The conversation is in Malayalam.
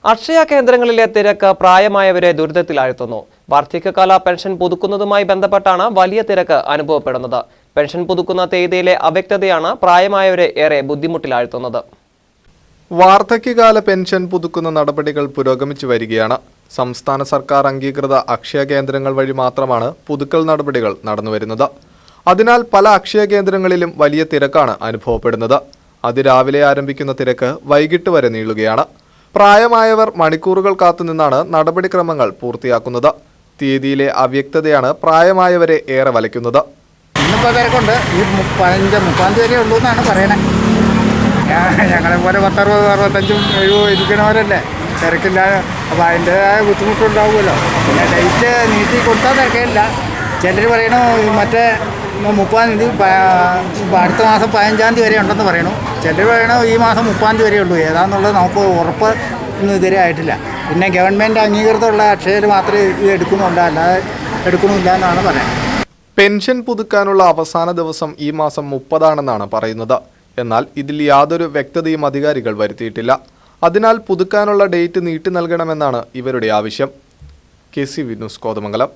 അക്ഷയ കേന്ദ്രങ്ങളിലെ തിരക്ക് പ്രായമായവരെ ദുരിതത്തിലാഴ്ത്തുന്നു. വാർദ്ധക്യകാല പെൻഷൻ പുതുക്കുന്നതുമായി ബന്ധപ്പെട്ടാണ് വലിയ തിരക്ക് അനുഭവപ്പെടുന്നത്. പെൻഷൻ പുതുക്കുന്ന തീയതിയിലെ അവ്യക്തതയാണ് പ്രായമായവരെ ഏറെ ബുദ്ധിമുട്ടിലാഴ്ത്തുന്നത്. വാർദ്ധക്യകാല പെൻഷൻ പുതുക്കുന്ന നടപടികൾ പുരോഗമിച്ചു വരികയാണ്. സംസ്ഥാന സർക്കാർ അംഗീകൃത അക്ഷയ കേന്ദ്രങ്ങൾ വഴി മാത്രമാണ് പുതുക്കൽ നടപടികൾ നടന്നുവരുന്നത്. അതിനാൽ പല അക്ഷയ കേന്ദ്രങ്ങളിലും വലിയ തിരക്കാണ് അനുഭവപ്പെടുന്നത്. അതിരാവിലെ ആരംഭിക്കുന്ന തിരക്ക് വൈകിട്ട് വരെ നീളുകയാണ്. പ്രായമായവർ മണിക്കൂറുകൾ കാത്തുനിന്നാണ് നടപടിക്രമങ്ങൾ പൂർത്തിയാക്കുന്നത്. തീയതിയിലെ അവ്യക്തതയാണ് പ്രായമായവരെ ഏറെ വലയ്ക്കുന്നത്. ഇന്നിപ്പോൾ തിരക്കുണ്ട്. ഈ 30 വരെ ഉള്ളൂ എന്നാണ് പറയണത്. ഞങ്ങളെ പോലെ 60, 65, 70 ഇരിക്കണവരല്ലേ, തിരക്കില്ല. അപ്പോൾ അതിൻ്റെതായ ബുദ്ധിമുട്ടുണ്ടാവുമല്ലോ. പിന്നെ ഡേറ്റ് നീട്ടി കൊടുത്താൽ തിരക്കില്ല. ചിലർ പറയണു മറ്റേ 30 തീയതി, അടുത്ത മാസം 15 തീയതി വരെ ഉണ്ടെന്ന് പറയണു. ചിലർ പറയണു ഈ മാസം 30 വരെ ഉള്ളൂ. ഏതാണെന്നുള്ളത് നമുക്ക് ഉറപ്പ് ഒന്നും ഇതുവരെ ആയിട്ടില്ല. പിന്നെ ഗവൺമെൻറ് അംഗീകൃതമുള്ള അക്ഷയയിൽ മാത്രമേ ഇത് എടുക്കുന്നുള്ളൂ, അല്ലാതെ എടുക്കണമില്ല എന്നാണ് പറയുന്നത്. പെൻഷൻ പുതുക്കാനുള്ള അവസാന ദിവസം ഈ മാസം 30 പറയുന്നത്. എന്നാൽ ഇതിൽ യാതൊരു വ്യക്തതയും അധികാരികൾ വരുത്തിയിട്ടില്ല. അതിനാൽ പുതുക്കാനുള്ള ഡേറ്റ് നീട്ടി നൽകണമെന്നാണ് ഇവരുടെ ആവശ്യം. KCV news, Kothamangalam.